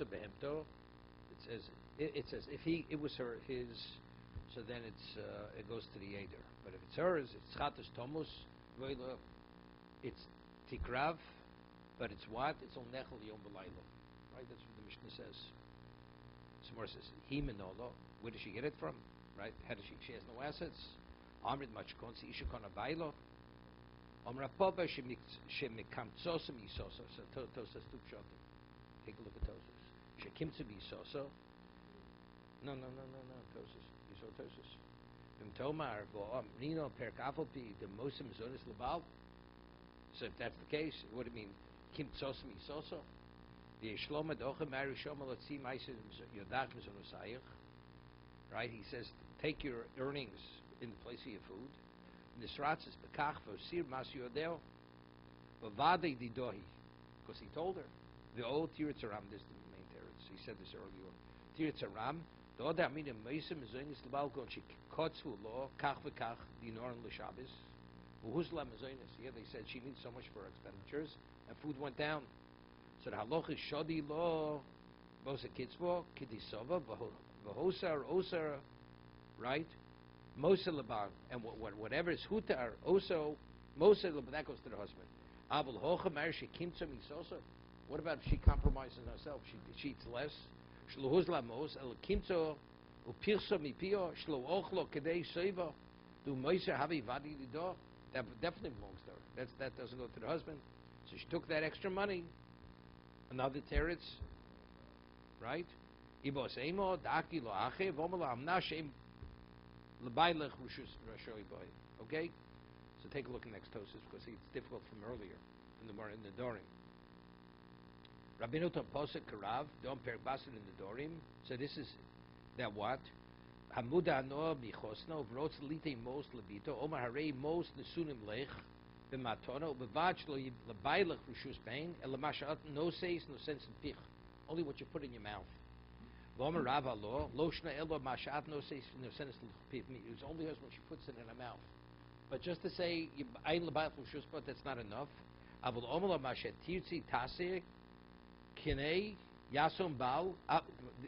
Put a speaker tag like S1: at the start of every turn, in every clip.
S1: Musa behemto. It says if it was his, so then it goes to the Eder. But if it's hers, it's Chatas Tomus, it's Tikrav, but it's what? It's on Nechel Yom B'Laylo. Right? That's what the Mishnah says. Somewhere says, He Menolo. Where does she get it from? Right? How does she has no assets. Amrit Machkonsi Ishakona Bailo. Amra Poba Shemikamtsosim Isoso. So Tosas Tupshotim. Take a look at Tosas. Shekimtsu Isoso. No. Tosas. You saw Tosas. Tomar Nino Perkafalpi the Mosim Zonis Labal. So if that's the case, what do you mean? Kimtsosim Isoso. The Shloma Docha Mary Shoma let's see Maisim Yodach Mizonusayach. Right? He says take your earnings in the place of your food. Nisratz is Bekach Vosir Mas Yodeo. Vavade Didohi. Because he told her. The old Tiritzaram, this is the main teretz. He said this earlier on. Tiritzaram, the other Amina Maisim Zonis Labal Gonchik Kotsu Law, Kach Vekach, Dinoran L'Shabis. Uhuzla Mazonis. Here they said she needs so much for her expenditures, and food went down. So the halach is shodi law, bosa kitzvo, kidisova, v'hosar, osar, right? Mosa laban, and whatever is hutar, oso, mosa laban, that goes to the husband. Abel hocha mar shekimtza misosa. What about if she compromises herself? She eats less. Shlo huzla mos el kimtzo upirso mipio shlo ochlo kedei seva. Do moisa havi vadi lido? That definitely belongs to her. That doesn't go to the husband. So she took that extra money. Another teretz, right? Ibos emo daki lo ache vomala amnashem lebailech rashoi boy. Okay, so take a look at next Tosas because it's difficult from earlier in the Dorim. Rabbeinu Posek Karav Dom Perk Basid in the Dorim. So this is that what? Hamuda no bichosno vrots lite most lebito omar harei most nesunim lech. Only what you put in your mouth. It's only hers when she puts it in her mouth. But just to say, that's not enough.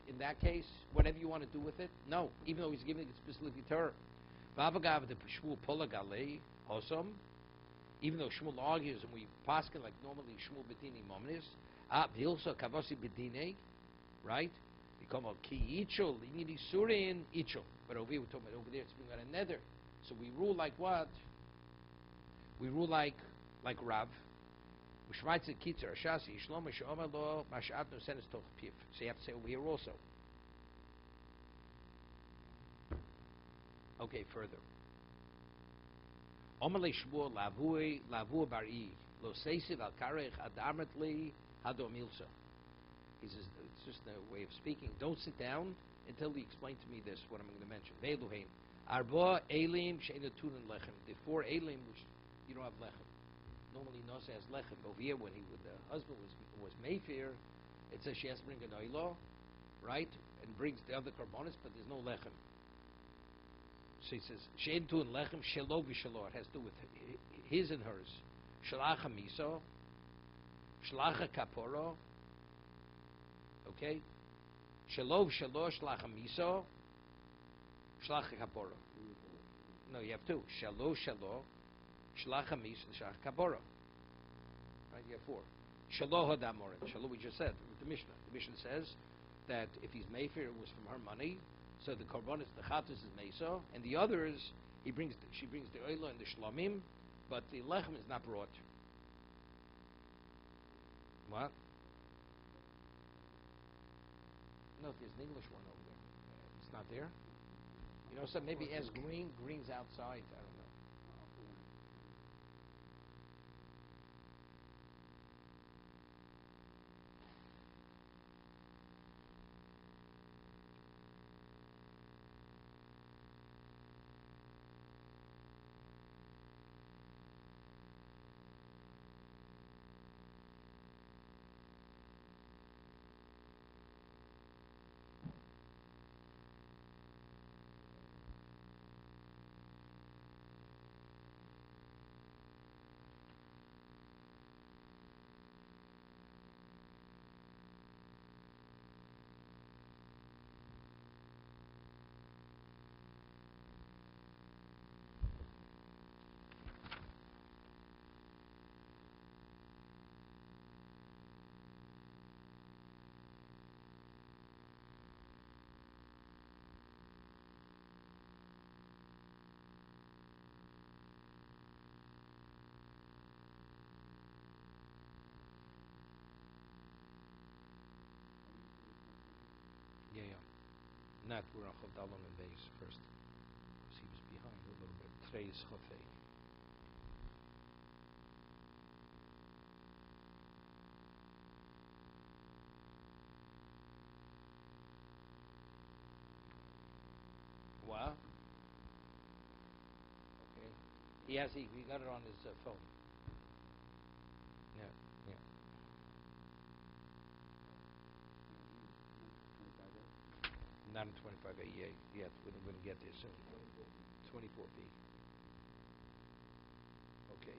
S1: In that case, whatever you want to do with it, no. Even though he's giving it specifically to her. Even though Shmuel argues and we paskin like normally Shmuel Bedini Momnis, Hilsa Kavasi Bedine, right? Become a Ki Ichol, Inidi Surin Ichol. But over here we're talking about over there it's being on a nether. So we rule like what? We rule like Rav. Ushmaitze Kitzer Ashasi Shlom Shomar Lo Mashat no Senes Toch Pif. So you have to say over here also. Okay, further. Omale Shmuel Lavui Bari Lo Seisid Al Karech Adamatli Hadomilsa. He says it's just a way of speaking. Don't sit down until he explains to me this, what I'm going to mention. Ve'eluhein Arba Elim Sheina Tunin Lechem. The 4 Elim which you don't have lechem. Normally Nasa has lechem. Over here when the husband was Mayfair, it says she has to bring an oilo, right? And brings the other karbonis, but there's no lechem. So he says, Shein tu and lechem shelo v'shelo. It has to do with his and hers. Shalacha miso, shalacha kaporo. Okay? Shelo v'shelo, shalacha miso, shalacha kaporo. No, you have 2. Shelo, shalacha miso, shalacha kaporo. Right? You have 4. Shelo hadamorim. Shelo we just said with the Mishnah. The Mishnah says that if he's Mayfair, it was from her money. So the korbanos, the chatas is meso, and the others, she brings the oila and the shlomim, but the lechem is not brought. What? No, there's an English one over there. It's not there. You know, so maybe as green's outside. I don't know. Yeah, yeah. Not we're on Chav Dalon and Beis first. Because he was behind a little bit. Trey is Chafei. Wow. Okay. He got it on his phone. Yeah, yeah. Not in 25A yet. We'll get there soon. 24B. Okay.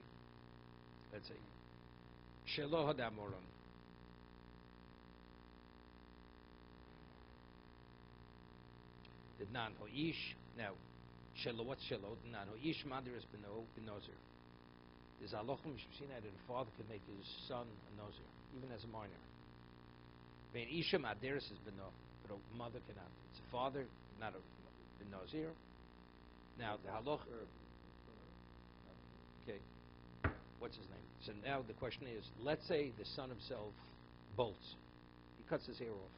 S1: Let's see. Shelo hadamoron. The nan hoish. Now, shelo, what's shelo? The nan hoish madiris benozir. There's halachim mishpashina that a father could make his son a nozir, even as a minor. Vein isha madiris is beno, but a mother cannot. It's a father, not a nozir. Now the halach. Okay. What's his name? So now the question is, let's say the son himself bolts. He cuts his hair off.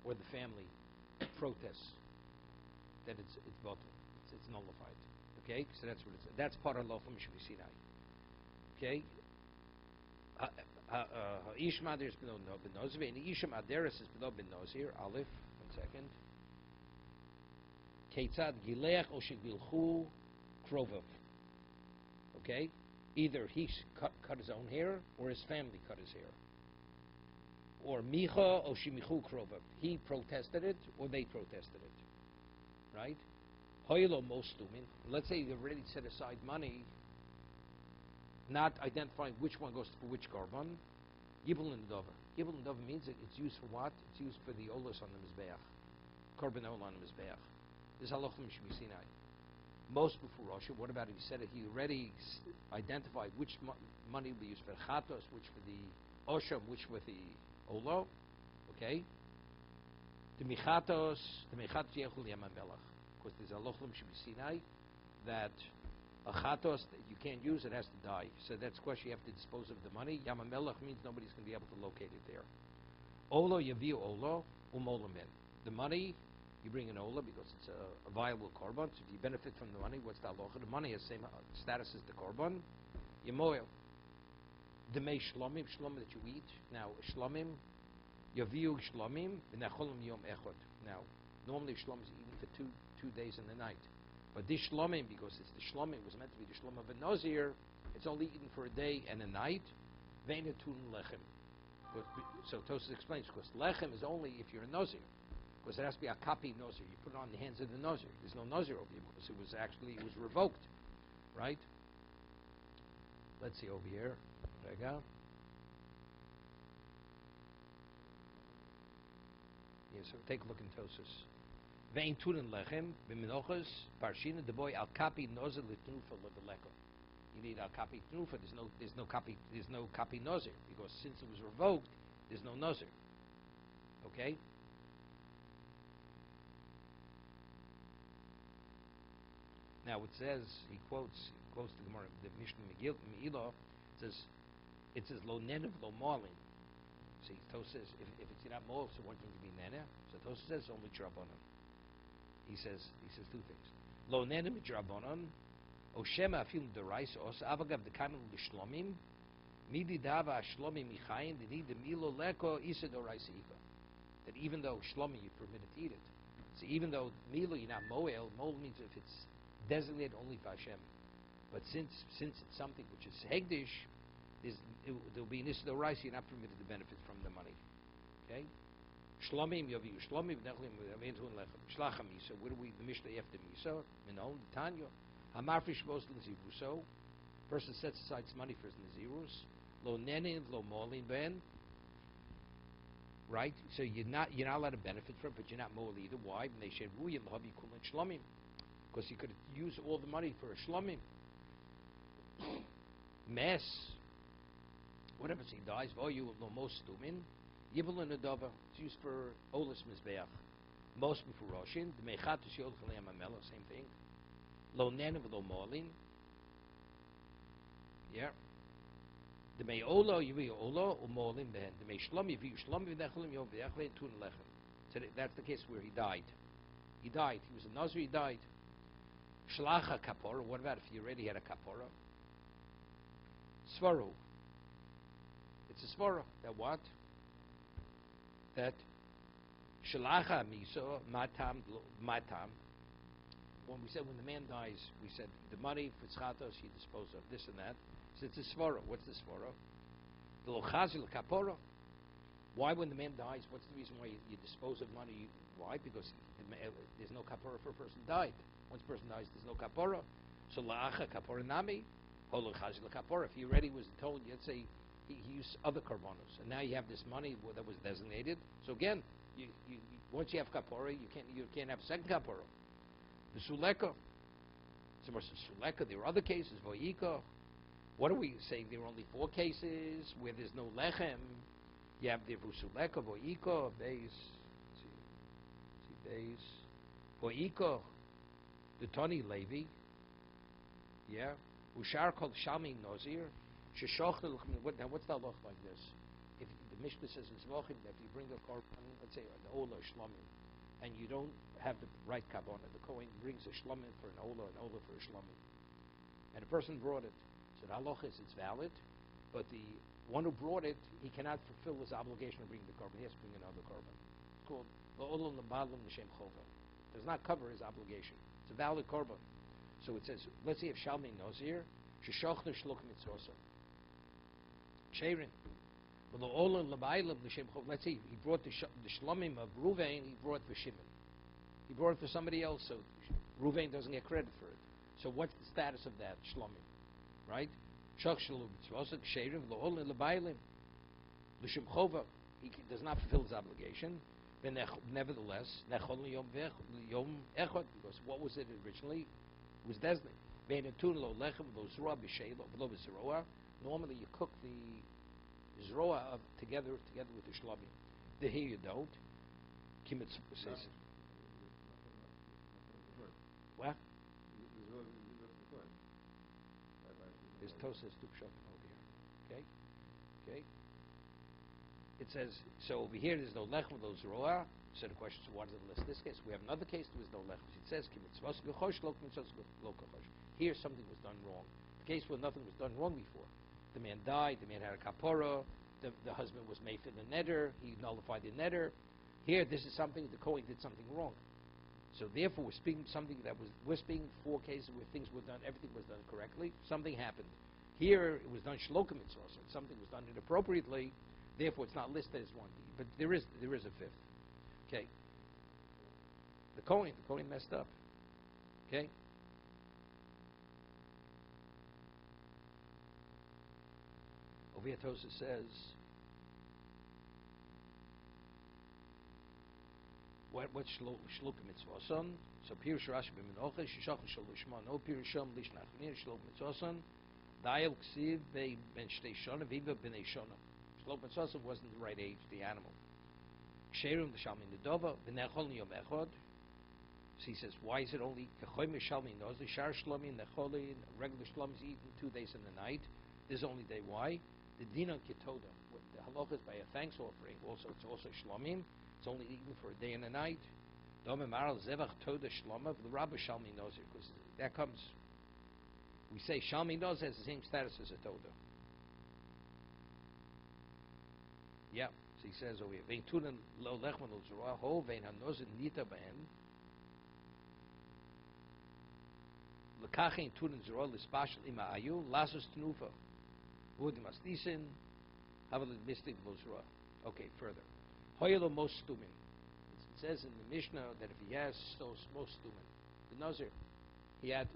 S1: Or the family protests that it's bottle. It's nullified. Okay? So that's what it's. That's part of Lochem Shvisinai. Okay? Ha'ish Madir is below Benozir, and Isham Aderis is below Benozir. Aleph. 1 second. Keitzad Gilech Oshigilchu Krovov. Okay? Either he cut his own hair, or his family cut his hair. Or Micha Oshimichu Krovov. He protested it, or they protested it. Right? Hoylo Mostumin. Let's say you've already set aside money, not identifying which one goes for which korban. Yibul and Dover. Yibul and Dover means that it's used for what? It's used for the olas on the Mizbeach. Korban olah on the Mizbeach. This is halachim Shmisinai. Most before Rosh, what about if he said it? He already identified which money will be used for chatos, which for the osham, which for the olo. Okay? The mechatos yechul yamam melach. Because there's halachim Shmisinai that a chatos that you can't use, it has to die. So that's the question, you have to dispose of the money. Yamam melach means nobody's going to be able to locate it there. Olo yaviu olo umolamin. The money, you bring an ola because it's a viable korban. So if you benefit from the money, what's the halacha? The money has the same status as the korban. Yemoil. The mei shlomim, shlom that you eat. Now, shlomim, yaviu shlomim, v'necholim yom echod. Now, normally shlom is eaten for two days and a night. But this shlomim, because it's the shlomim, was meant to be the shlom of a nazir, it's only eaten for a day and a night. Ve'netun lechem. So Tosas explains, because lechem is only if you're a nazir. Because it has to be a copy nazir. You put it on the hands of the nazir. There's no nazir over here because it was revoked, right? Let's see over here. Rega. Yeah, so take a look in Tosas. Vein tunin lechem b'minochas parshina the boy al kapi nazir litnufa lebeleko. You need al kapi tnufa. There's no kapi nazir because since it was revoked, there's no nazir. Okay. Now it says, he quotes the Gemara, the Mishnah Me'ilah, it says lo nenev lo malin. See, Tos says if it's not mol, so one thing to be nene. So Tos says only drabanan. He says two things. Lo nenev drabanan, oshema afil derais os avagav dekanim lishlomim, midi dava shlomim michayin dini de milo leko isa dorais ika. That even though shlomi you're permitted to eat it, so even though milo you're not moel means if it's designated only for Hashem. But since it's something which is hegdish, there'll be nisdo rice, you're not permitted to benefit from the money. Okay? Shlomim yaviu shlomim v'nechlim v'aventun lechem shlacham misa. What do we the Mishnah after misa? Minon Tanya. Hamarfish most l'zivuso. Person sets aside some money for his nazirus. Lo nenin lo molin ben. Right? So you're not allowed to benefit from it, but you're not mol either. Why? And they said ruyim l'habi kulin shlomim. Because he could use all the money for a shlomim. Mess. What happens? He dies. You will know most stumin. Yibul and adova. It's used for olas mizbeach. Most before Roshin. The mechat is yod chalayam amelo. Same thing. Lo nenim lo molin. Yeah. The may olo yivi olo umolin ben. The may shlom yivi shlom v'nechalim yom v'yachve tun lechem. So that's the case where he died. He died. He was a Nazir, he died. Shlacha kapora. What about if you already had a kapora? Svaru. It's a svara. That what? That Shalacha miso matam matam. When we said when the man dies, we said the money for tzchatos he disposed of this and that. So it's a svara. What's the svara? The lochazil kapora. Why, when the man dies, what's the reason why you dispose of money? Why? Because there's no kapora for a person who died. Once a person dies, there's no kapora. So la'acha kapora nami, holochazil kapora. If he already was told, let's say he used other karbonos, and now you have this money that was designated. So again, you once you have kapora, you can't have a second kapora. The suleka. So suleka. There are other cases. Voyika. What are we saying? There are only 4 cases where there's no lechem. You have the Rusuleka, Voiko, Beis, see Beis, Voiko, the Tony Levi, yeah, Ushar called Shami Nazir, Sheshochel. Now what's the loch like this? If the Mishnah says in Zvachim that if you bring a korban, let's say an Ola Shlomim, and you don't have the right kabbalah, the Kohen brings a Shlomim for an Ola for a Shlomim, and a person brought it. So the halach is it's valid, but the one who brought it, he cannot fulfill his obligation of bringing the korban. He has to bring another korban. It's called la'olam l'balam l'shem chova. Does not cover his obligation. It's a valid korban. So it says, let's say if Shalmi Nazir, sheshochnu shluk mitzvosa. Sheirin. La'olam l'baylam l'shem chova. Let's say he brought the shlomim of Ruvain, he brought for Shimon. He brought it for somebody else, so Ruvain doesn't get credit for it. So what's the status of that shlomim? Right? He does not fulfill his obligation. Nevertheless, because what was it originally? It was designated. Normally you cook the zroa together with the shlomim. The here you don't. Kimitz says. What? There's Tosas Dukshot over here. Okay. It says, so over here there's no lechem, no zroa. So the question is, what is the list? In this case, we have another case, there was no lechem. It says, here something was done wrong. The case where nothing was done wrong before. The man died, the man had a kapora, the husband was made for the netter, he nullified the netter. Here, this is something, the Kohen did something wrong. So therefore, we're speaking we're speaking 4 cases where things were done, everything was done correctly, something happened. Here, it was done shloka mitzvah, so something was done inappropriately, therefore it's not listed as one. But there is a 5th. Okay. The Kohen messed up. Okay. Over here, Tosa says, what's shloka mitzvah? So pirush Rashi b'menocha shishach shalishma no pirusham lishnachmin shloka mitzvah. Dayel ksiv ben shtei shana viva b'nei shana. Shloka mitzvah wasn't the right age, the animal. Ksherim l'shalmin nedova v'nechol yom echad. So he says, why is it only kechoy mishalmin nozi shar shlomin necholin regular shlomis eaten 2 days and a night? This is only day. Why? The dinon ketoda. The halacha is by a thanks offering. Also, it's also shlomim. It's only eaten for a day and a night. Because that comes, we say Shalmi Nazir has the same status as a Toda. Yeah, so he says over here, Vein Tunan Lo Lechman Lo Zerah Ho Vein HaNozir Nita Ben Lekachin Tunan Zerah Lispashal Ima Ayu Lasus Tnufa Udim Asnisin Havel Mystic Lo Zerah. Okay, further. Hoyelo Mos Stumin. It says in the Mishnah that if he has Mos Stumin, the Nazir, he had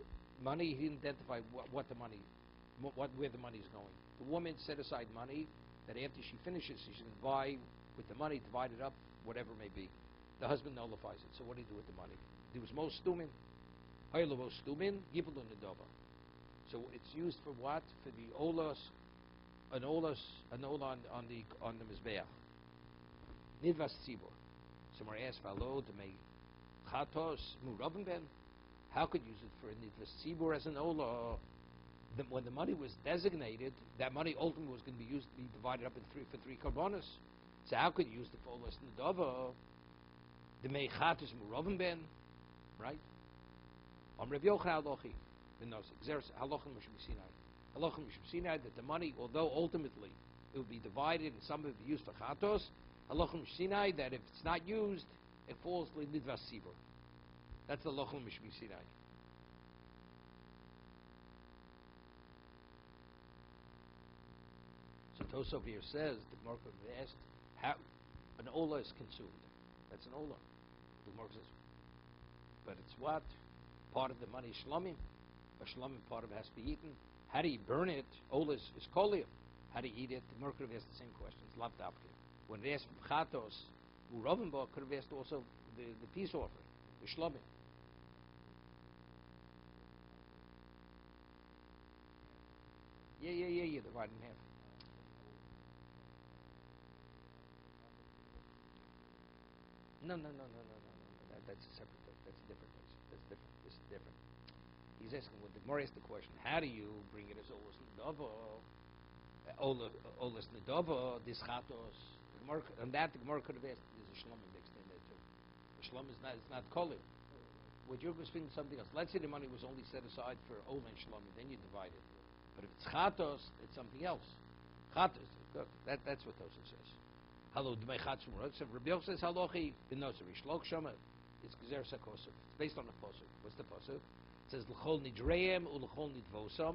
S1: money, he didn't identify where the money is going. The woman set aside money that after she finishes, she should buy with the money, divide it up, whatever it may be. The husband nullifies it. So what do you do with the money? There was Mos Stumin. Hoyelo Mos Stumin, Gipul Nedova. So it's used for what? For the Olas, an Ola on the Mizbeach. Nidvas Tzibor. Somewhere asked Valo to make Chatos Murabim Ben. How could you use it for Nidvas Tzibor as an Ola? When the money was designated, that money ultimately was going to be divided up for three karbonos. So how could you use the for Olas Nedava? The Meichatus Murovim Ben, right? Rabbi Yochanan Halochi, Ben Nosir. Halachim Mishum Sinai. Halachim Mishum Sinai, that the money, although ultimately it will be divided and some of it will be used for Chatos, Halachim Mishum Sinai, that if it's not used, it falls to Lidvas Sibur. That's the Halachim Mishum Sinai. So Tosov here says, the Gemara asked, how an Ola is consumed. That's an Ola. The Gemara says, but it's what? Part of the money is Shlomim. A Shlomim part of it has to be eaten. How do you burn it? Ola is Koliyah. How do you eat it? The Gemara could have asked the same questions. Lavdavke. When it asked Chatos, Urovenbo could have asked also the peace offering, the Shlomim. Yeah, divided in half. No. That's a separate thing. That's a different thing. That's different. This is different. He's asking, when the Gemara asked the question, how do you bring it as Olas Nedava? Olas Nedava, this Chatos. And that the Gemara could have asked, there's a Shlomim mixed in there too. The Shlom is not Kolim. What you're going to speak something else. Let's say the money was only set aside for Ola and Shlomim, then you divide it. But if it's Chatos, it's something else. Chatos, that's what Tosa says. Hello, Dmei Chatzumur. So Rabbi Yochanan says Halochi Ben Nosir. Shlok Shama. It's Gezer Sakosov. It's based on the pasuk. What's the pasuk? It says L'chol Nidreim u'L'chol Nidvosam.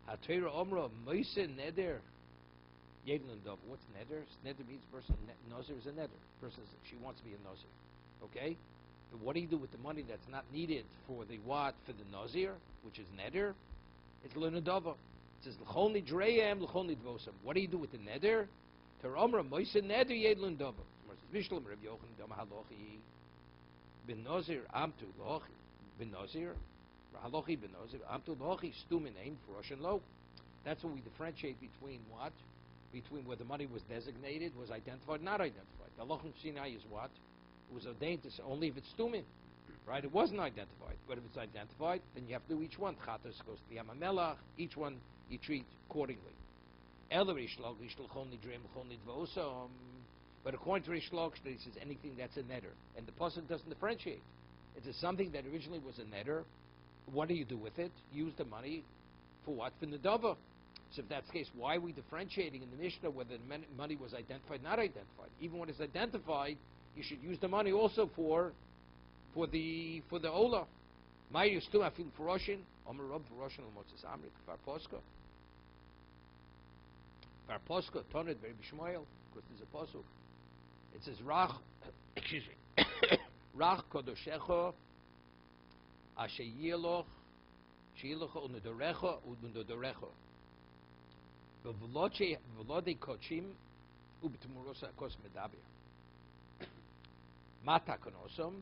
S1: HaTorah Omra Moise Neder. Yedlin Dov. What's Neder? Neder means person. Nosir is a Neder. Person says she wants to be a Nosir. Okay. But what do you do with the money that's not needed for the what for the Nosir, which is Neder? It's L'Nedava. It says L'chol Nidreim L'chol Nidvosam. What do you do with the Neder? Teromra Moise Neder Yedlin Dov. Mishlam Rabbi Yochanan Dama Halochi Ben Nazir Amtu Lochi Ben Nazir Halochi Ben Nazir Amtu Lochi Stumin Aim for Russian Low. That's what we differentiate between what? Between where the money was designated, was identified, not identified. The Halachim Sinai is what? It was ordained to say only if it's Stumin. Right? It wasn't identified. But if it's identified, then you have to do each one. Chatos goes to the Yamamelach. Each one you treat accordingly. But according to Rish Lakish, he says anything that's a netter. And the pasuk doesn't differentiate. It is something that originally was a netter. What do you do with it? Use the money for what? For Nedava. So if that's the case, why are we differentiating in the Mishnah whether the money was identified, not identified? Even when it's identified, you should use the money also for the Ola. Ma'ir Yustum Afil Furoshin, Omer Rob Furoshin L'Motzes Amrik, Far Posko. Far Posko, Toned, Very Bishmoel, because there's a Posuk. It says, Rach, excuse me, Rach Kodoshecho, Ashe Yiloch, Shilocho, Unudorecho, Unudorecho. V'lode Kochim, Ubitmurosa Kos Medabir. Mata Konosom,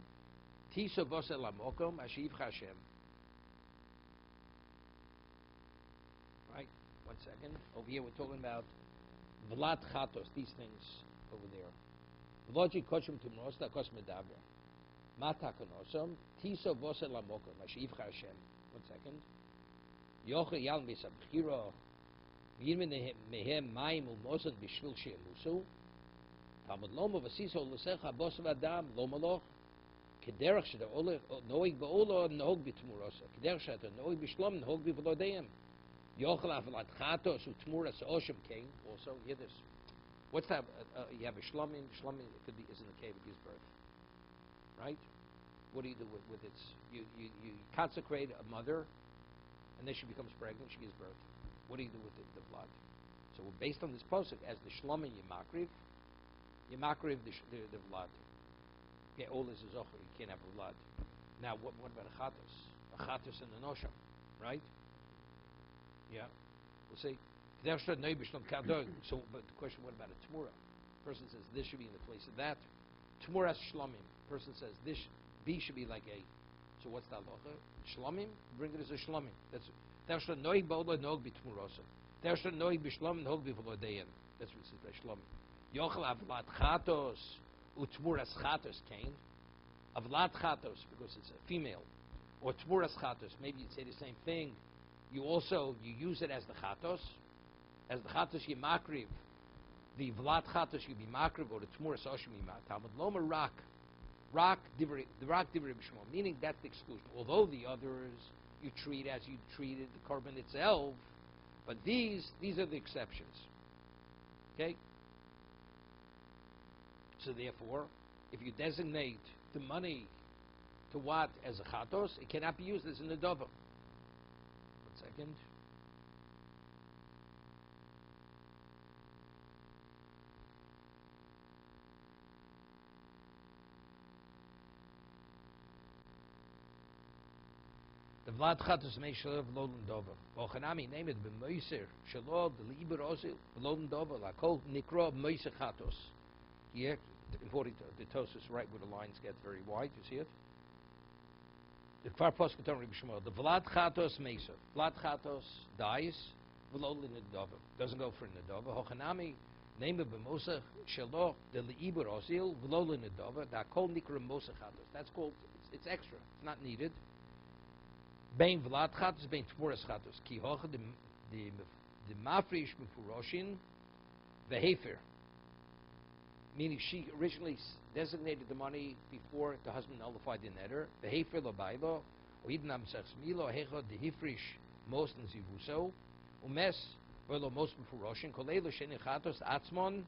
S1: Tiso Vose Lamokom, Ashiv Hashem. Right? 1 second. Over here we're talking about Vlad Chatos, these things over there. V'loji Kochim Tumrosa Kos Medabir. Mata Konosom, Tiso Vose Lamokom, Ashiv Hashem. 1 second. Yoche Yal Misabchiro. Mehem Maim Umosan Bishvil Shemusu. Talmud Loma Vasiso Lusecha Bosav Adam Lomaloch. Kederach Shada Ole Noig Baola Nohog Bitmurosa. Kederach Shada Noig Bishlom Nohog Bivlodeim. Yochel Avalat Chatos Utmuras Osham King. Also, hear this. What's that? You have a Shlomim. Shlomim could be is in the cave, it gives birth. Right? What do you do with it? You consecrate a mother, and then she becomes pregnant. She gives birth. What do you do with the blood? So we're based on this posuk as the Shlomim Yemakriv the blood. Okay, all this is over. You can't have a blood. Now, what about a chatos? A chatos and an osham, right? Yeah, we'll see. So, but the question: what about a tmura? Person says this should be in the place of that. Tmuras shlomim. Person says this B should be like A. So what's the halacha? Shlomim. Bring it as a shlomim. That's That's what it says by shlomim. Yochel avlat chatos utmuras chatos came. Avlat chatos because it's a female, or tmuras chatos. Maybe you'd say the same thing. You use it as the chatos you makriv. The vlat chatos you be makriv, or the tmuras oshim you makriv. Talmud loma rak the rak divrei b'shmo, meaning that's the exclusion. Although the others you treat as you treated the korban itself, but these are the exceptions. Okay? So therefore, if you designate the money to what as a chatos, it cannot be used as a nedava. 1 second. The vlad chatos meishalav lolan dova. Ochanami name it b'moiser shalod liber osil lolan dova lakol nikro moiser chatos. Here, according to the Tosus, right where the lines get very wide, you see it. The far post the vlad chatos meisa. Vlad chatos dies. V'lolan nedova doesn't go for nedova. Ochanami name it b'moser shalod liber osil v'lolan nedova lakol nikro moiser chatos. That's called it's extra. It's not needed. Bein vlad chatos, bein tmuras chatos. Ki hocha the mafrish mefuroshin vehefer. Meaning she originally designated the money before the husband nullified the netter. Vehefer lo bailo, o idnam sechs milo hecha de hifrish most in zivuso, umes velo most mefuroshin kolelo sheni chatos atzmon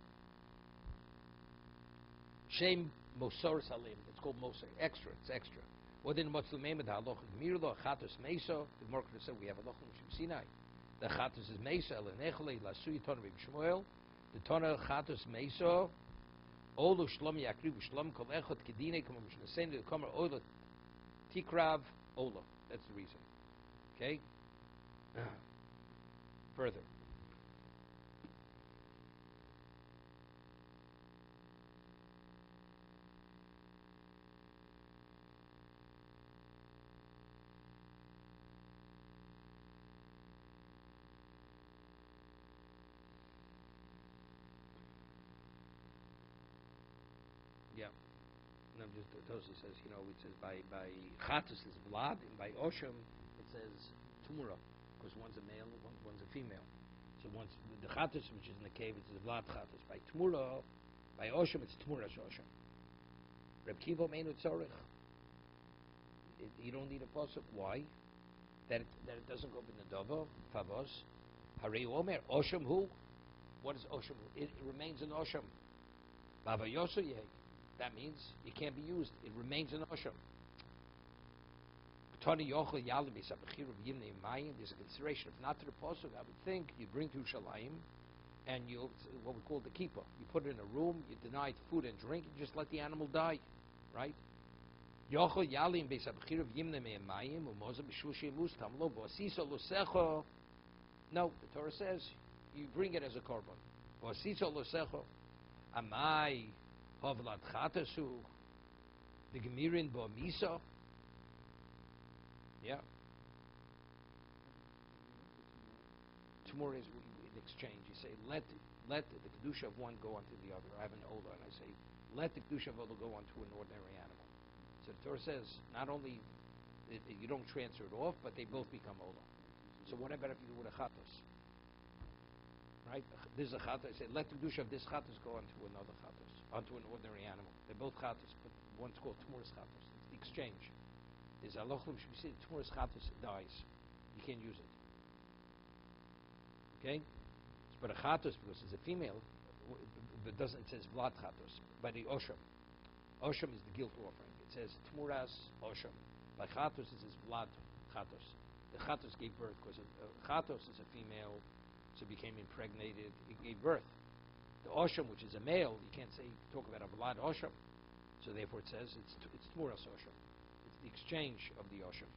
S1: shem mosor salim. It's called mosor. Extra. It's extra. Within Motzlumeim the halacha mirlo chatos meso. The more could say we have a halacha from Sinai. The chatos is meso elenechle lasui tona b'Shmuel. The tona chatos meso. Olu shlom yakriv shlom kol echot kedine kamo mishnasen the kamer ola tikrav ola. That's the reason. Okay. Further. Yeah. No, just Tosa says, it says by chatos is blood, and by osham it says tumura, because one's a male, one's a female. So once the chatos, which is in the cave, it's blood chatos. By tumura, by osham, it's tumura osham. Reb Kiva meinu tzorich. You don't need a pasuk. Why? That it doesn't go in the dova favos. Harei omer osham hu. What is osham? It remains in osham. Bava yosu yeh. That means it can't be used. It remains an osham. There's a consideration. If not to the pasuk, I would think you bring to Shalayim, and you what we call the keeper. You put it in a room. You deny it food and drink. You just let the animal die, right? No, the Torah says you bring it as a korban. Amai. Havlat chatasu, the gemirin bo misa. Yeah. Tomorrow is in exchange. You say, let the kedusha of one go onto the other. I have an ola, and I say, let the kedusha of other go onto an ordinary animal. So the Torah says, not only you don't transfer it off, but they both become ola. So what about if you do with a chatos? Right? This is a chatos. I say, let the kedusha of this chatos go onto another chatos. Onto an ordinary animal. They're both chatos, but one's called tmuras chatos. It's the exchange. There's alochlim shmisi, tmuras chatos dies. You can't use it. Okay? But a chatos, because it's a female, it doesn't. It says vlad chatos. By the osham. Osham is the guilt offering. It says tmuras osham. By chatos, it says vlad chatos. The chatos gave birth, because chatos is a female, so it became impregnated. It gave birth. The osham, which is a male, you can't say talk about a vlad osham. So therefore, it says it's tmuras osham. It's the exchange of the osham.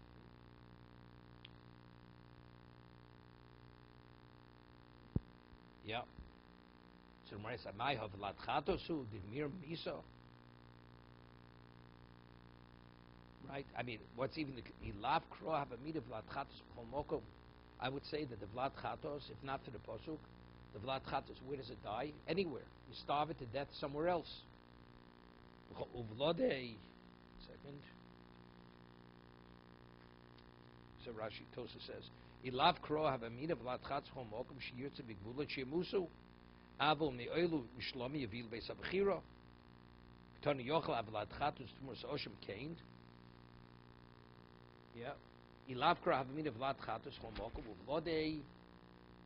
S1: Yeah. So Gemara says, "My vlad chatosu divmir miso." Right. I mean, what's even the ilav kro have a meat of vlad chatos chol. I would say that the vlad chatos, if not for the pasuk. The vlad chatos, where does it die? Anywhere. You starve it to death somewhere else. Uvlode. Second. So Rashi Tosa says, Ilav kro have a meat of vlad chatos chol mokum shiyurtze b'gvulat shemusu. Avol me'oilu mishlomi yavil beis abchira. Tony Yochel Avlad Chatus Tmuras Osham Kain. Yeah. Ilav Kra Havamina Vlad Chatus Homokum Vlodei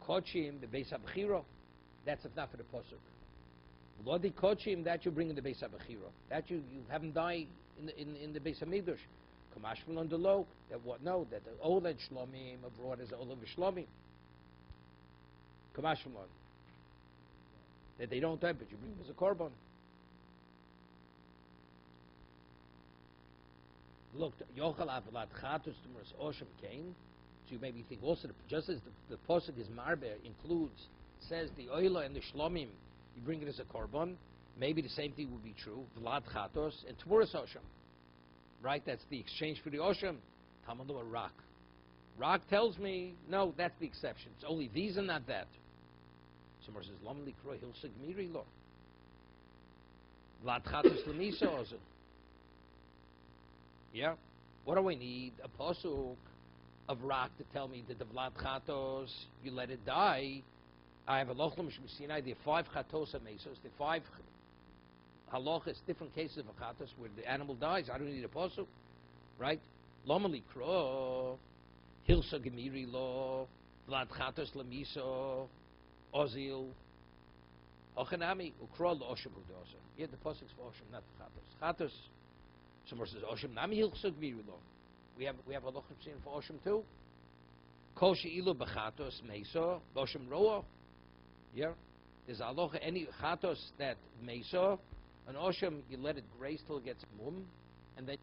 S1: Kochim Bebeis Abchiro. That's if not for the Pasuk. Vlodei Kochim, that you bring in the Beis Abchiro. That you have him die in the Beis Hamikdash. Kamashman on the low. That what? No, that the Oled Shlomim abroad is Oled Shlomim. Kamashman on. That they don't die, but you bring him as a korban. Look, Yochel Avlat Chatus Tumuras Osham Kain. So you maybe think also, just as the Pasuk is Marbe includes, says the Oila and the Shlomim, you bring it as a korban, maybe the same thing would be true, Vlad Chatos and Tumuras Osham. Right? That's the exchange for the Osham. Talmud a rock. Rock tells me, no, that's the exception. It's only these and not that. Someone says, Lam Likro Hilsig Miri Lo. Vlad Chatos Lamisa Ozen. Yeah? What do I need? A pasuk of rock to tell me that the Vlad Chatos, you let it die. I have a Lochlum Shmisinai, the 5 Chatos Mesos, the 5 halachas, different cases of a Chatos where the animal dies. I don't need a pasuk. Right? Lomali Kro, Hilsa Gemiri Lo, Vlad Chatos Lamiso, Ozil, Ochanami, Ukro Lo Osham Hudosa. Yeah, the pasuk's for Osham, not for Chatos. Chatos. Someone says, Osham Nami Hilchsug Mirulo. We have a Lochem Sin for Osham too. Koshi Ilu Bechatos Meso, Osham Roa. Yeah. There's a Locha, any Chatos that Meso, an Osham, you let it graze till it gets mum, and then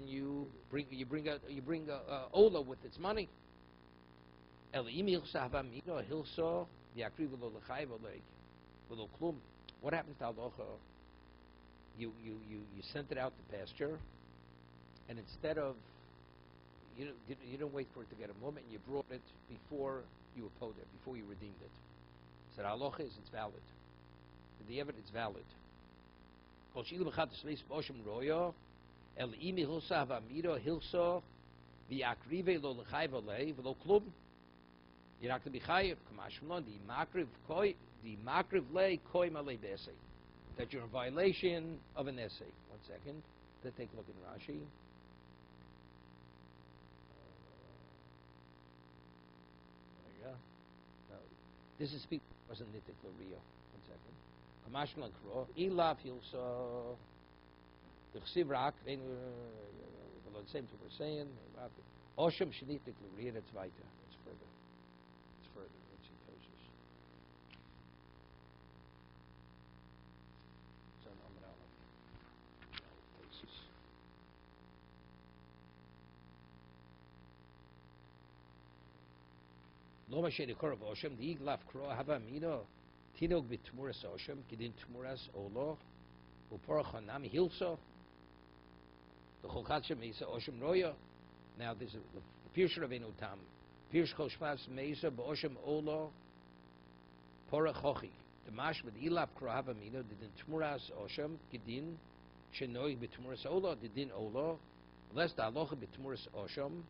S1: you bring a Ola with its money. El Imi Hilsa Havamino Hilso, the Akrivolo Lechai Volo Klum. What happens to Alocha? You sent it out to pasture, and instead of you didn't wait for it to get a moment, you brought it before you opposed it, before you redeemed it. So the halacha is it's valid. The evidence is valid. Kol shilu b'chatos leis b'osham royo el imi hilsa havamiro hilso v'akrive lo l'chayv olei v'lo klum. You're not going to be chayiv. Kamash malon the makriv lei koi malei b'esei. That you're in violation of an essay. 1 second. Let's take a look in Rashi. There you go. No, this is speaking wasn't nitik l'rio. 1 second. Kamashman kro ilav hilso the chsiv rak the same thing we're saying. Osham shenitik l'rio. That's weiter. That's further. It's further. Let's see Toshis. Loma Shedikor Osham, the Iglaf Kro Havamino, Tinog Bitmuras Osham, Gidin Tmuras Olo, Uporachanami Hilso, the Cholchatcha Mesa Osham Roya. Now there's a Pirsha of Enutam, Pirsh Koshmas Mesa, Bosham Olo, Porachochi. The Mash with Ilaf Kro Havamino, Didin Tmuras Osham, Gidin, Shenoig Bitmuras Olo, Didin Olo, lest Alocha Bitmuras Osham,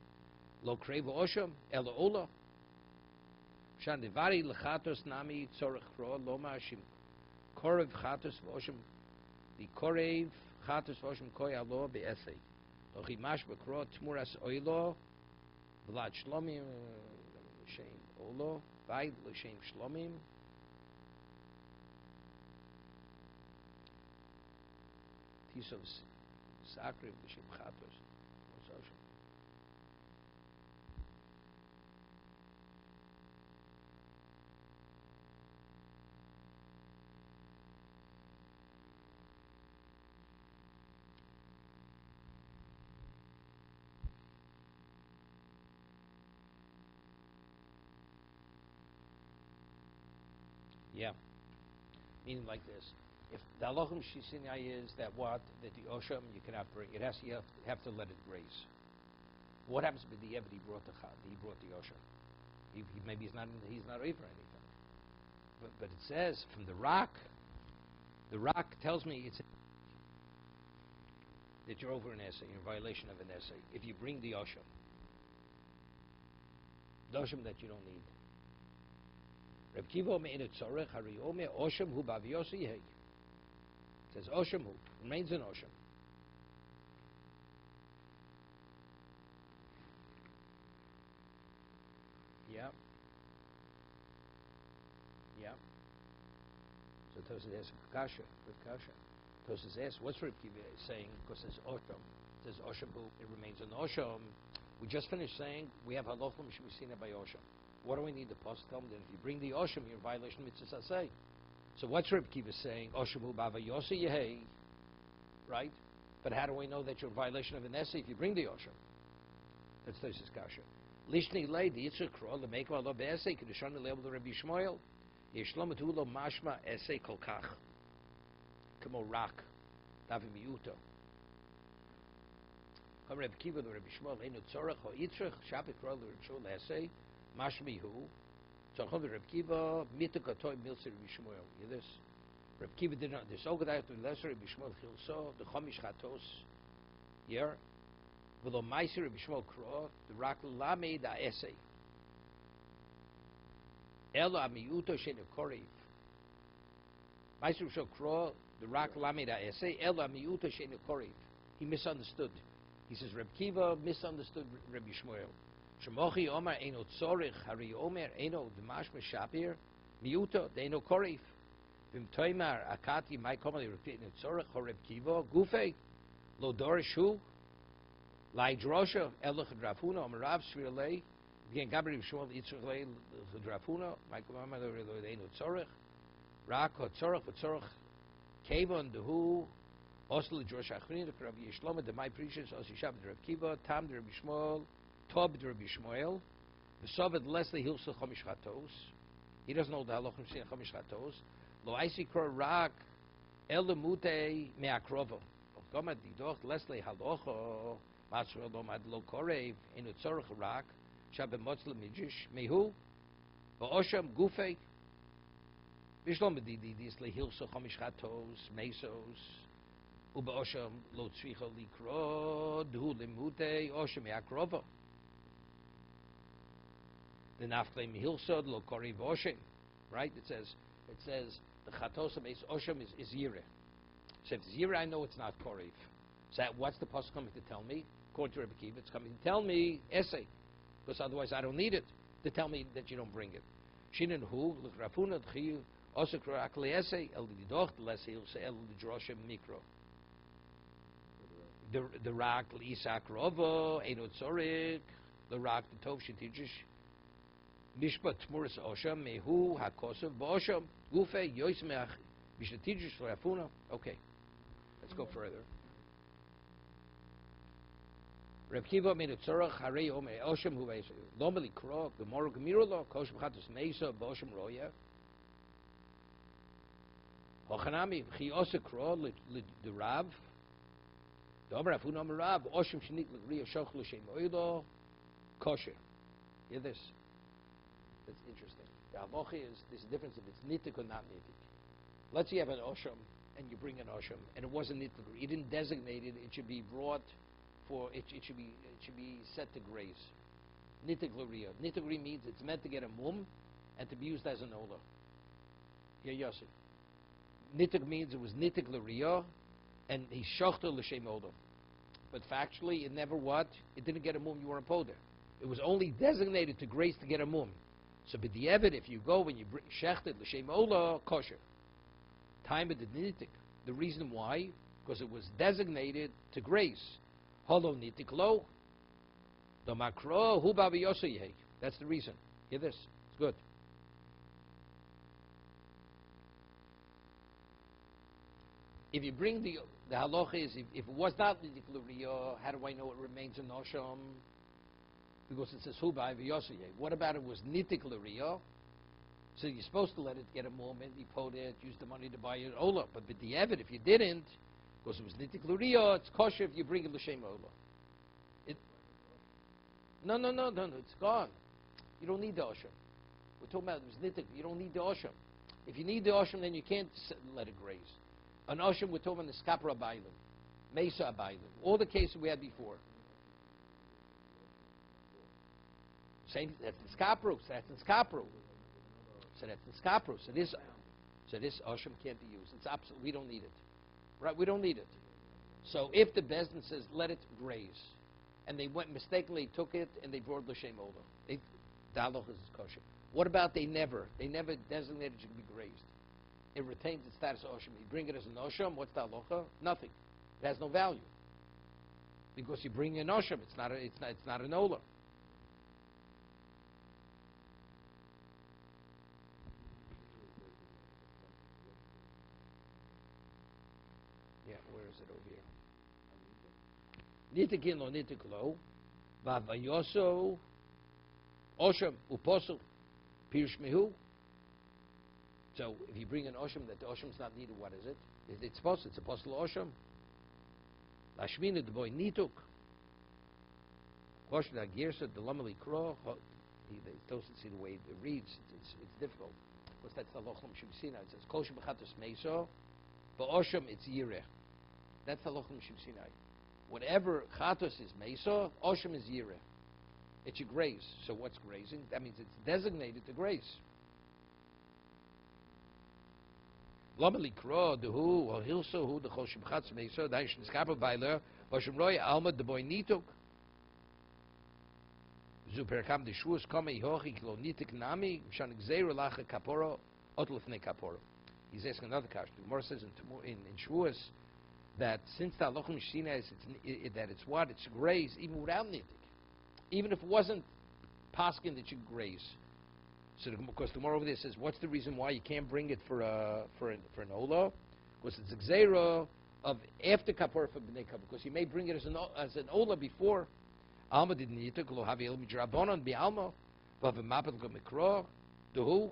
S1: Lo Krevo Osham, Elo Olo. Shan devari lechatos nami tzorach kro loma shim korev chatos v'oshim the korev chatos v'oshim koi alo be'esei lochimash b'kro tmuras oilo v'lad shlomim l'shem olo v'ayd l'shem shlomim tisov sakriv l'shem chatos. Yeah, meaning like this. If the halachim shisinai is that what that the osham you cannot bring, you have to let it graze. What happens with the Eved? He brought the osham. Maybe he's not over anything. But it says from the rock. The rock tells me that you're over an essay, you're in violation of an essay. If you bring the osham that you don't need. Reb Kiva me'enet tzorech hari omer osham hu b'aviyos yehei. says Osham who remains in Osham. Yeah. Yeah. So Tosis asks Kasha, with Kasha. Tosis asks, what's Reb Kiva saying? Because it's Osham. It says Osham who it remains in Osham. We just finished saying we have halachim shmisina by Osham. What do we need? The post tell me that if you bring the Osham, you're in violation of mitzvah say. So what's Reb Kiva saying? Osham hu bava yosi yehei, right? But how do we know that you're in violation of an essay if you bring the Osham? That's Tosis Kasha. Lishni lay the Yitzchak Kro the make Allah be'essay kedushan level the Rabbi Shmuel yeshlom etulo mashma essay kolkach kamo rak davim yuto. Come Rabbi Kiva the Rabbi Shmuel enu tzorach ho Yitzchak Shabbat Kro the Rabbi Shmuel essay mashmi hu tzorach the Rabbi Kiva mitakatoy milsi Rabbi Shmuel. You this Rabbi Kiva did not. There's over that to lesser Rabbi Shmuel chilso the chomish chatos here. V'lo ma'aser Rabbi Shmuel Kro the rak lamed ha'esei elo amiyuto she'enu korev. Ma'aser Rabbi Shmuel Kro the rak lamed ha'esei elo amiyuto she'enu korev. He misunderstood. He says Reb Kiva misunderstood Rabbi Shmuel. Shemochi Omar eno tzorich hari Omer eno d'mashma shapir miyuto de'eno korev. V'im toimar akati mai komali repeat eno tzorich ho Reb Kiva gufei lo dorish hu Lai drosha elach drafuna amarav shvirlei again Gabriel Shmuel Yitzchak drafuna Michael Mama leinu tzorich rak tzorich v'tzorich kevon dehu osel drosh achrin Rabbi Yishloma the my preachers osishab the Rabbi Kiva tam the Rabbi Shmuel tob the Rabbi Shmuel v'sovet Leslie Hilsa chomish chatos. He doesn't know the halachim shin chomish chatos lo aisi kor rak elamute me'akrovo gomad didoch Leslie halacha Masrel Domad Lo Korev in Utzorach Rak Shabbat Motzla Mijish Mehu Ba'osham Gufei Vishlom B'didis Lehilso Chomish Chatos Mesos Uba'osham Lo Tzricha Likro Dhu Limute Osham Yakrova the Nafle Mihilsod Lo Korev Osham. Right? It says the Chatos of Osham is Yireh. So if it's Yireh, I know it's not Korev. So what's the pasuk coming to tell me? According to Rabbi Kiva, it's coming to tell me essay, because otherwise I don't need it to tell me that you don't bring it. Shinin hu l'rafuna d'chiyu also k'rakli essay el didoch l'essay el l'droshem mikro. The rak l'Isak rovo eno tzorik the rak the tov shetijish mishpat tmuris osham mehu hakosav b'osham gufe yoismeach b'shetijish l'rafuna. Okay, let's go further. Reb Kiva made a tzorach harei omer Osham hu normally krok the moral gemirolo kosh b'chatos meisa b'osham roya hochanami chi osa kro the Rav the omer afu nomer Rav Osham shenit l'griya shoch l'shem oilo kosher. Hear this? That's interesting. The halacha is there's a difference if it's nitik or not nitik. Let's say you have an Osham and you bring an Osham and it wasn't nitik. You didn't designate it. It should be brought. For it should be set to graze. Nitigluria. Nitigluria means it's meant to get a mum and to be used as an ola. Yeah, Yossi. Nitig means it was nitigluria and he shochta l'shem ola. But factually, it never what? It didn't get a mum. You weren't poder. It was only designated to graze to get a mum. So, but the evid, if you go when you shechted l'shem ola kosher. Time of the nitig. The reason why, because it was designated to graze. Holo nitiklo, the makro hu babi yosei. That's the reason. Hear this. It's good. If you bring the halacha is if it was not nitiklo, how do I know it remains in Osham? Because it says hu babi yosei. What about it was nitiklo? So you're supposed to let it get a moment, be poted, use the money to buy it ola. But the evid, if you didn't. Because it was nitik l'riya, it's kosher if you bring it l'shem ola. No, it's gone. You don't need the osham. We're talking about it was nitik. You don't need the osham. If you need the osham, then you can't let it graze. An osham, we're talking about the skapra abaylim, mesa abaylim, all the cases we had before. Same. That's in skapru. That's in skapru. So that's in skapru. So this osham can't be used. It's absolute. We don't need it. Right? We don't need it. So if the Bezdin says, let it graze, and they went mistakenly took it and they brought l'shem ola, the halacha is kosher. What about they never designated it should be grazed? It retains its status of osham. You bring it as an osham, what's the halacha? Nothing. It has no value. Because you bring an osham, it's not an ola. Yeah, where is it over here? Nitikin lo nitiklo, vavayoso, osham, uposel, pirush mehu. So if you bring an osham that the osham's not needed, what is it? It's apostle. It's apostle osham. Lashmina the boy nituk. Question agirsa the lamali kro. He doesn't see the way it reads. It's difficult. Because that's the lochem shemsina. It says kol shebechatos meso, but osham it's yireh. That's the lochem shemsina. Whatever chatos is meso, osham is yireh. It should graze. So what's grazing? That means it's designated to graze. Lomeli kro the who or hilso who the chol shemchatz meso da ish niskabel bailer v'shem roy alma the boy nituk zuperkam the shuas kome ihochi klo nitik nami shan gzeir lacha kaporo otlefne kaporo. He's asking another question. The Gemara says in shuas that since the halachim shina is that it's what it's graze even without nitik, even if it wasn't paskin that you graze. So because the Gemara over there says, what's the reason why you can't bring it for an ola? Because it's a gzeira of after kapor for b'nei kapor. Because you may bring it as an ola before. Alma didn't need it. Lo havi el midrabanon bi alma. Vav mapet go mikro. Duhu.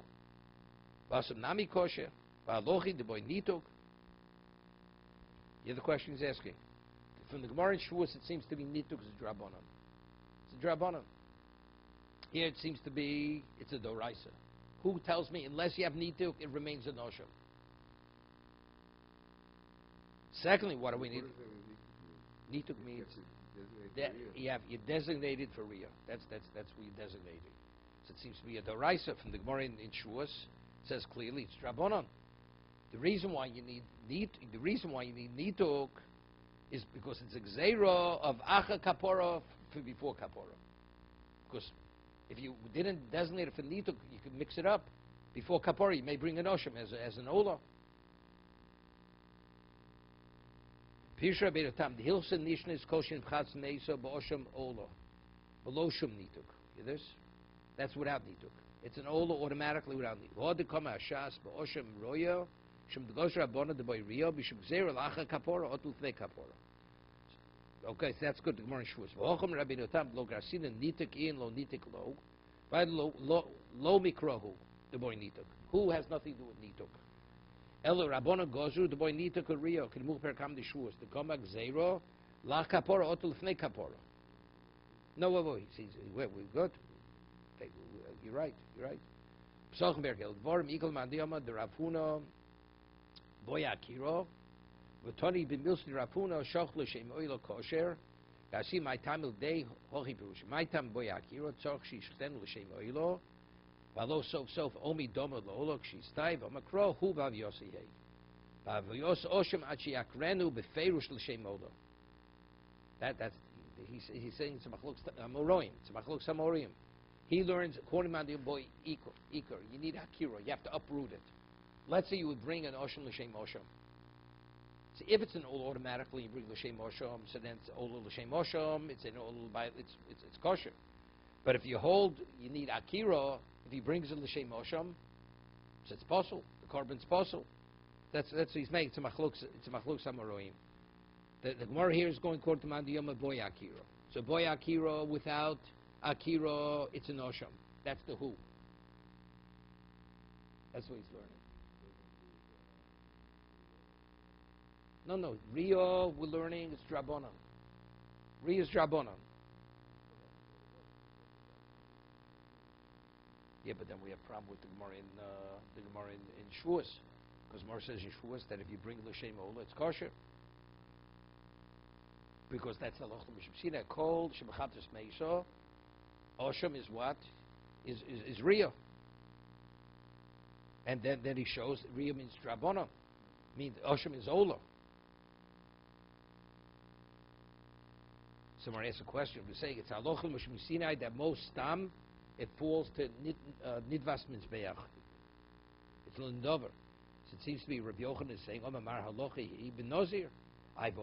S1: Vasam nami kosher. Va'alochi the boy nituk. The other question he's asking. From the Gemara in Shavuos, it seems to be nituk is a drabanon. It's a drabanon. Here it seems to be, it's a doraisa. Who tells me, unless you have nituk, it remains a nosham? Secondly, what do we need? Nituk means that you're designated for riyah. That's what you designated. So it seems to be a doraisa from the Gemara in Shavuos. It says clearly it's drabanan. The reason why you need nituk is because it's a gzeira of acha kapora before kapora. Because if you didn't designate it for nituk, you could mix it up. Before kapora, you may bring an osham as an ola. Pirsha beiratam the hilsa nishnis koshin b'chatz meisa ba'osham ola below shum nituk. Hear this? That's without nituk. It's an ola automatically without nituk. Hod kama ashas ba'osham roya shum degos rabona de boyriya b'shum gzeira lacha kapora otul fnei kapora. Okay, so that's good. The Gemara in Shavuos. V'ochem Rabbi Notam lo grasina nituk in lo nituk lo. Right, lo mikrohu the boy nituk. Who has nothing to do with nituk? Elo Rabbona Gozru, the boy Nita Korea, can move per kam the shuas. The Komak Zero, La Kapora, Otul Fne Kapora. No, wait, we're good. Okay, you're right. Psochenberg, El Dvorim, Eagle Mandiama, the Rafuna, Boy Akiro, Vatoni Bimilsi Rafuna, Shochle Shem Oilo Kosher, Gasi, my time of day, Hochi Perush, my time Boy Akiro, Tzok, she Shen Shem Oilo. Valo sof omi domo loolok shistay v'makro hu vav yosi hey. Vav yos oshem achi akrenu beferush l'shem odo. That's he's saying it's a machlok amoroim. It's a machlok samorim. He learns according to the boy ikor. You need hakira. You have to uproot it. Let's say you would bring an oshem l'shem oshem. So if it's an ol automatically you bring l'shem oshem, so then it's ol l'shem oshem. It's an ol by it's kosher. But if you hold, you need akira. If he brings in l'shem osham, so it's possible. The korban's possible. That's what he's making. It's a machlok samaroim. The Gemara here is going according to Mandiyama boy akira. So boy akira without akira, it's an osham. That's the who. That's what he's learning. No. Rio we're learning it's drabonon. Rio's drabonon. Yeah, but then we have a problem with the Gemara in Shavuos, because Gemara says in Shavuos that if you bring l'shem ola, it's kosher, because that's the lochem shemsina called shebechatos meisa. Osham is what is Riyah, and then he shows Riyah means drabonon, means Osham is ola. Someone asks a question. We're saying it's halacha l'moshe Sinai that most stam it falls to nidvas mizbeach. It's l'ndover. So it seems to be Rabbi Yochanan is saying, Omar halacha ibn Nazir. I've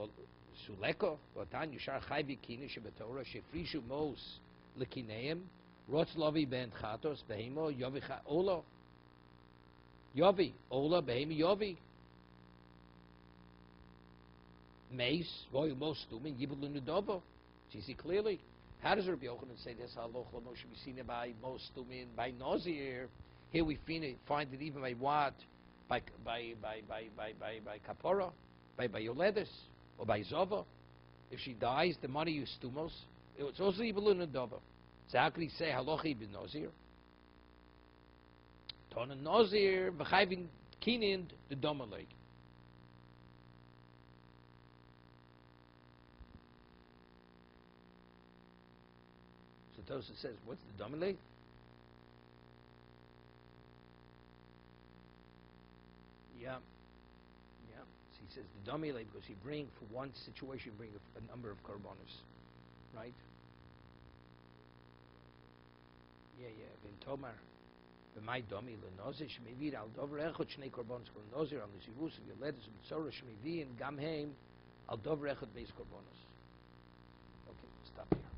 S1: suleko v'atan yushar chai b'kina shebetorah shefrishu mos l'kineim rotz lovi ben chatos behemo yovi ola yovi ola behemo yovi meis voyu mos stumin yibul l'ndover. So you see clearly, how does Rabbi Yochanan say this halacha l'moshe Sinai by mos stumin by Nazir? Here we find it even by what? By kapora, by yoledis, or by zova. If she dies, the money you stumos. It's also ibelun and dova. So how can he say halacha ibn Nazir? Tona Nazir v'chayvin kinin the domalek. So Tosa says, what's the domalek? Yeah. So he says the domalek because he bring for one situation, bring a number of korbanos, right? Yeah. In Tomar, b'may domi lenozir shmivir al dover echot shnei korbanos lenozir al nisirus v'yoledus v'tzorah shmivir and gamheim al dover echot beis korbanos. Okay, stop here.